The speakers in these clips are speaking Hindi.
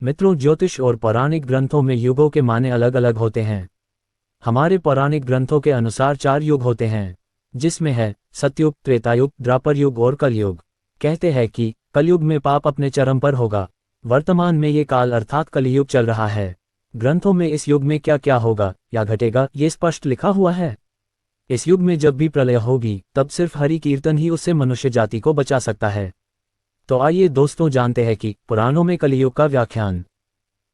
मित्रों, ज्योतिष और पौराणिक ग्रंथों में युगों के माने अलग अलग होते हैं। हमारे पौराणिक ग्रंथों के अनुसार 4 युग होते हैं, जिसमें है सतयुग, त्रेतायुग, द्वापर युग और कलयुग। कहते हैं कि कलयुग में पाप अपने चरम पर होगा। वर्तमान में ये काल अर्थात कलियुग चल रहा है। ग्रंथों में इस युग में क्या क्या होगा या घटेगा ये स्पष्ट लिखा हुआ है। इस युग में जब भी प्रलय होगी तब सिर्फ हरि कीर्तन ही उससे मनुष्य जाति को बचा सकता है। तो आइए दोस्तों, जानते हैं कि पुराणों में कलियुग का व्याख्यान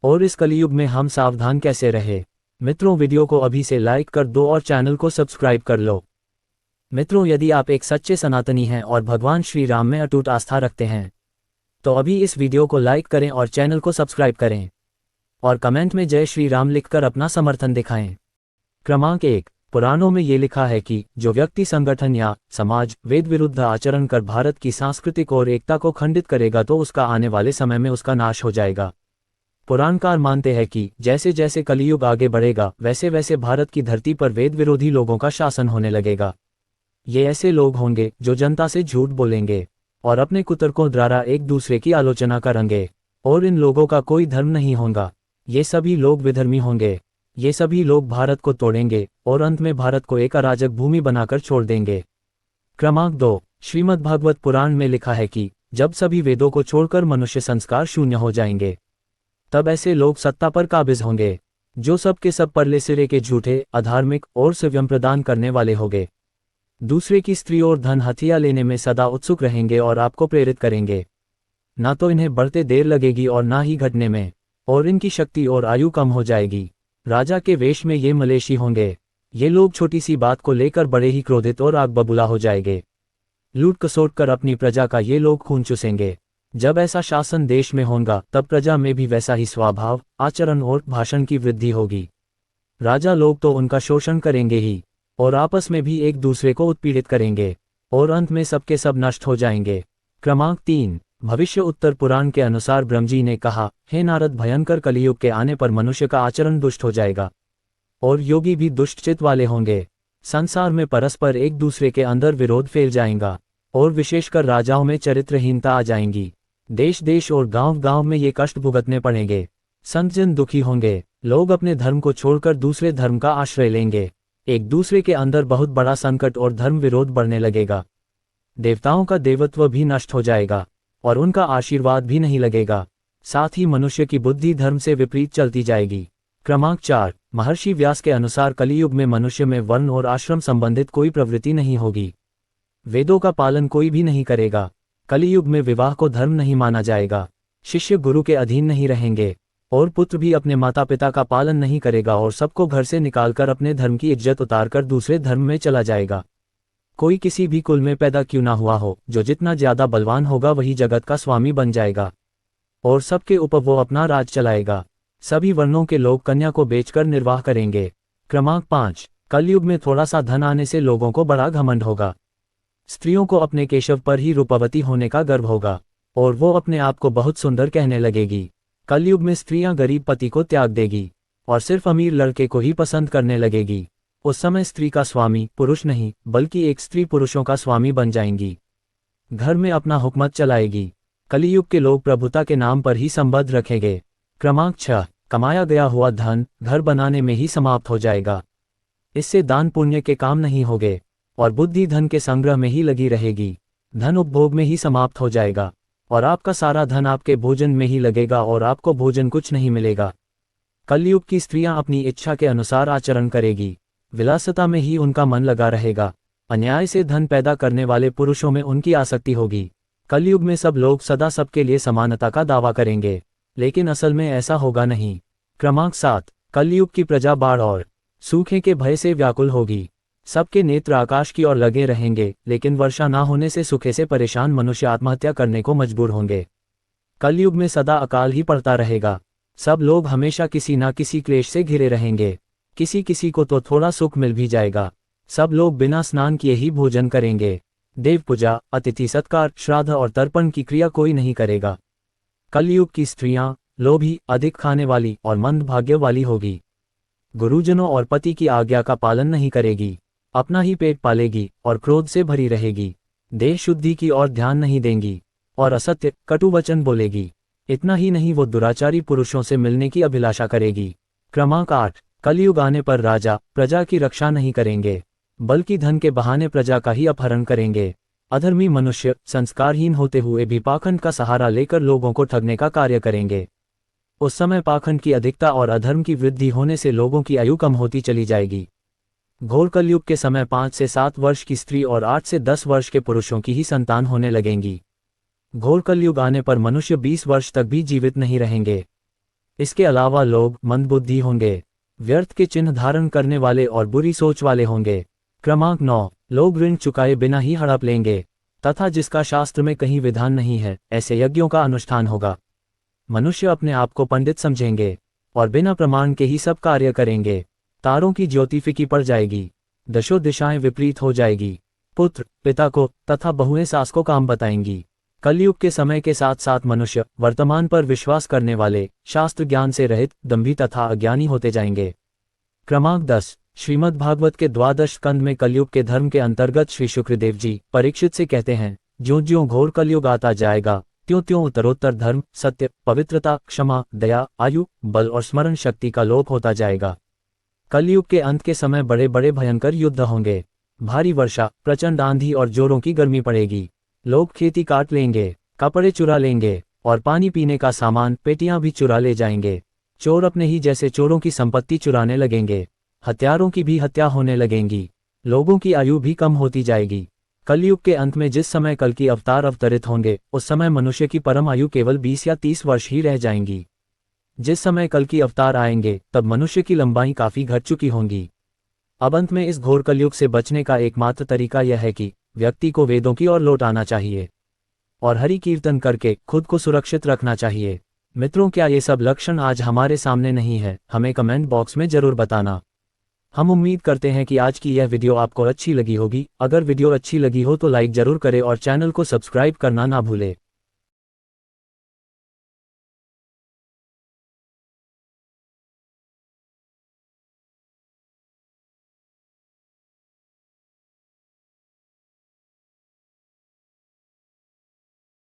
और इस कलियुग में हम सावधान कैसे रहे। मित्रों, वीडियो को अभी से लाइक कर दो और चैनल को सब्सक्राइब कर लो। मित्रों, यदि आप एक सच्चे सनातनी हैं और भगवान श्री राम में अटूट आस्था रखते हैं तो अभी इस वीडियो को लाइक करें और चैनल को सब्सक्राइब करें और कमेंट में जय श्री राम लिखकर अपना समर्थन दिखाएं। क्रमांक 1। पुराणों में ये लिखा है कि जो व्यक्ति संगठन या समाज वेद विरुद्ध आचरण कर भारत की सांस्कृतिक और एकता को खंडित करेगा तो उसका आने वाले समय में उसका नाश हो जाएगा। पुराणकार मानते हैं कि जैसे जैसे कलियुग आगे बढ़ेगा वैसे वैसे भारत की धरती पर वेद विरोधी लोगों का शासन होने लगेगा। ये ऐसे लोग होंगे जो जनता से झूठ बोलेंगे और अपने कुतर्कों द्वारा एक दूसरे की आलोचना करेंगे, और इन लोगों का कोई धर्म नहीं होगा। ये सभी लोग विधर्मी होंगे। ये सभी लोग भारत को तोड़ेंगे और अंत में भारत को एक अराजक भूमि बनाकर छोड़ देंगे। क्रमांक 2। श्रीमद्भागवत पुराण में लिखा है कि जब सभी वेदों को छोड़कर मनुष्य संस्कार शून्य हो जाएंगे तब ऐसे लोग सत्ता पर काबिज होंगे जो सब के सब परले सिरे के झूठे, अधार्मिक और संयम प्रदान करने वाले होंगे। दूसरे की स्त्री और धन हथिया लेने में सदा उत्सुक रहेंगे और आपको प्रेरित करेंगे। ना तो इन्हें बढ़ते देर लगेगी और ना ही घटने में, और इनकी शक्ति और आयु कम हो जाएगी। राजा के वेश में ये मलेशी होंगे। ये लोग छोटी सी बात को लेकर बड़े ही क्रोधित और आग बबूला हो जाएंगे। लूट खसोट कर अपनी प्रजा का ये लोग खून चूसेंगे। जब ऐसा शासन देश में होगा तब प्रजा में भी वैसा ही स्वभाव, आचरण और भाषण की वृद्धि होगी। राजा लोग तो उनका शोषण करेंगे ही और आपस में भी एक दूसरे को उत्पीड़ित करेंगे और अंत में सबके सब नष्ट हो जाएंगे। क्रमांक 3। भविष्य उत्तर पुराण के अनुसार ब्रह्मजी ने कहा, हे नारद, भयंकर कलियुग के आने पर मनुष्य का आचरण दुष्ट हो जाएगा और योगी भी दुष्टचित वाले होंगे। संसार में परस्पर एक दूसरे के अंदर विरोध फैल जाएगा और विशेषकर राजाओं में चरित्रहीनता आ जाएंगी। देश देश और गांव गांव में ये कष्ट भुगतने पड़ेंगे। संतजन दुखी होंगे। लोग अपने धर्म को छोड़कर दूसरे धर्म का आश्रय लेंगे। एक दूसरे के अंदर बहुत बड़ा संकट और धर्म विरोध बढ़ने लगेगा। देवताओं का देवत्व भी नष्ट हो जाएगा और उनका आशीर्वाद भी नहीं लगेगा। साथ ही मनुष्य की बुद्धि धर्म से विपरीत चलती जाएगी। क्रमांक 4। महर्षि व्यास के अनुसार कलियुग में मनुष्य में वर्ण और आश्रम संबंधित कोई प्रवृत्ति नहीं होगी। वेदों का पालन कोई भी नहीं करेगा। कलियुग में विवाह को धर्म नहीं माना जाएगा। शिष्य गुरु के अधीन नहीं रहेंगे और पुत्र भी अपने माता पिता का पालन नहीं करेगा और सबको घर से निकालकर अपने धर्म की इज्जत उतारकर दूसरे धर्म में चला जाएगा। कोई किसी भी कुल में पैदा क्यों ना हुआ हो, जो जितना ज्यादा बलवान होगा वही जगत का स्वामी बन जाएगा और सबके ऊपर वो अपना राज चलाएगा। सभी वर्णों के लोग कन्या को बेचकर निर्वाह करेंगे। क्रमांक 5। कलयुग में थोड़ा सा धन आने से लोगों को बड़ा घमंड होगा। स्त्रियों को अपने केशव पर ही रूपवती होने का गर्व होगा और वो अपने आप को बहुत सुंदर कहने लगेगी। कलयुग में स्त्रियां गरीब पति को त्याग देगी और सिर्फ अमीर लड़के को ही पसंद करने लगेगी। उस समय स्त्री का स्वामी पुरुष नहीं बल्कि एक स्त्री पुरुषों का स्वामी बन जाएंगी। घर में अपना हुकूमत चलाएगी। कलियुग के लोग प्रभुता के नाम पर ही संबद्ध रखेंगे। क्रमांक 6। कमाया गया हुआ धन घर बनाने में ही समाप्त हो जाएगा। इससे दान पुण्य के काम नहीं होंगे और बुद्धि धन के संग्रह में ही लगी रहेगी। धन उपभोग में ही समाप्त हो जाएगा और आपका सारा धन आपके भोजन में ही लगेगा और आपको भोजन कुछ नहीं मिलेगा। कलयुग की स्त्रियां अपनी इच्छा के अनुसार आचरण करेगी। विलासिता में ही उनका मन लगा रहेगा। अन्याय से धन पैदा करने वाले पुरुषों में उनकी आसक्ति होगी। कलयुग में सब लोग सदा सबके लिए समानता का दावा करेंगे, लेकिन असल में ऐसा होगा नहीं। क्रमांक 7। कलयुग की प्रजा बाढ़ और सूखे के भय से व्याकुल होगी। सबके नेत्र आकाश की ओर लगे रहेंगे, लेकिन वर्षा ना होने से सूखे से परेशान मनुष्य आत्महत्या करने को मजबूर होंगे। कलयुग में सदा अकाल ही पड़ता रहेगा। सब लोग हमेशा किसी ना किसी क्लेश से घिरे रहेंगे। किसी किसी को तो थोड़ा सुख मिल भी जाएगा। सब लोग बिना स्नान किए ही भोजन करेंगे। देव पूजा, अतिथि सत्कार, श्राद्ध और तर्पण की क्रिया कोई नहीं करेगा। कलयुग की स्त्रियां लोभी, अधिक खाने वाली और मंद भाग्य वाली होगी। गुरुजनों और पति की आज्ञा का पालन नहीं करेगी। अपना ही पेट पालेगी और क्रोध से भरी रहेगी। देह शुद्धि की ओर ध्यान नहीं देंगी और असत्य, कटु वचन बोलेगी। इतना ही नहीं, वो दुराचारी पुरुषों से मिलने की अभिलाषा करेगी। क्रमांक 8, कलयुग आने पर राजा प्रजा की रक्षा नहीं करेंगे, बल्कि धन के बहाने प्रजा का ही अपहरण करेंगे। अधर्मी मनुष्य संस्कारहीन होते हुए भी पाखंड का सहारा लेकर लोगों को ठगने का कार्य करेंगे। उस समय पाखंड की अधिकता और अधर्म की वृद्धि होने से लोगों की आयु कम होती चली जाएगी। घोर कलयुग के समय 5 से 7 वर्ष की स्त्री और 8 से 10 वर्ष के पुरुषों की ही संतान होने लगेंगी। घोर कलयुग आने पर मनुष्य 20 वर्ष तक भी जीवित नहीं रहेंगे। इसके अलावा लोग मंदबुद्धि होंगे, व्यर्थ के चिन्ह धारण करने वाले और बुरी सोच वाले होंगे। क्रमांक 9, लोग ऋण चुकाए बिना ही हड़प लेंगे, तथा जिसका शास्त्र में कहीं विधान नहीं है, ऐसे यज्ञों का अनुष्ठान होगा। मनुष्य अपने आप को पंडित समझेंगे और बिना प्रमाण के ही सब कार्य करेंगे। तारों की ज्योति फीकी पड़ जाएगी, दशों दिशाएं विपरीत हो जाएगी। पुत्र पिता को तथा बहुएं सास को काम बताएंगी। कलयुग के समय के साथ साथ मनुष्य वर्तमान पर विश्वास करने वाले, शास्त्र ज्ञान से रहित, दंभी तथा अज्ञानी होते जाएंगे। क्रमांक 10, श्रीमद् भागवत के 12 स्कंद में कलयुग के धर्म के अंतर्गत श्री शुक्रदेव जी परीक्षित से कहते हैं, ज्यों ज्यों घोर कलयुग आता जाएगा, त्यों त्यों उत्तरोत्तर धर्म, सत्य, पवित्रता, क्षमा, दया, आयु, बल और स्मरण शक्ति का लोप होता जाएगा। कलयुग के अंत के समय बड़े बड़े भयंकर युद्ध होंगे। भारी वर्षा, प्रचंड आंधी और जोरों की गर्मी पड़ेगी। लोग खेती काट लेंगे, कपड़े चुरा लेंगे और पानी पीने का सामान, पेटियां भी चुरा ले जाएंगे। चोर अपने ही जैसे चोरों की संपत्ति चुराने लगेंगे। हत्यारों की भी हत्या होने लगेंगी। लोगों की आयु भी कम होती जाएगी। कलयुग के अंत में जिस समय कल की अवतार अवतरित होंगे, उस समय मनुष्य की परम आयु केवल 20 या 30 वर्ष ही रह जाएंगी। जिस समय कल की अवतार आएंगे, तब मनुष्य की लंबाई काफी घट चुकी होंगी। अब अंत में इस घोर कलयुग से बचने का एकमात्र तरीका यह है कि व्यक्ति को वेदों की ओर लौट आना चाहिए और हरि कीर्तन करके खुद को सुरक्षित रखना चाहिए। मित्रों, क्या ये सब लक्षण आज हमारे सामने नहीं है? हमें कमेंट बॉक्स में जरूर बताना। हम उम्मीद करते हैं कि आज की यह वीडियो आपको अच्छी लगी होगी। अगर वीडियो अच्छी लगी हो तो लाइक जरूर करें और चैनल को सब्सक्राइब करना ना भूले।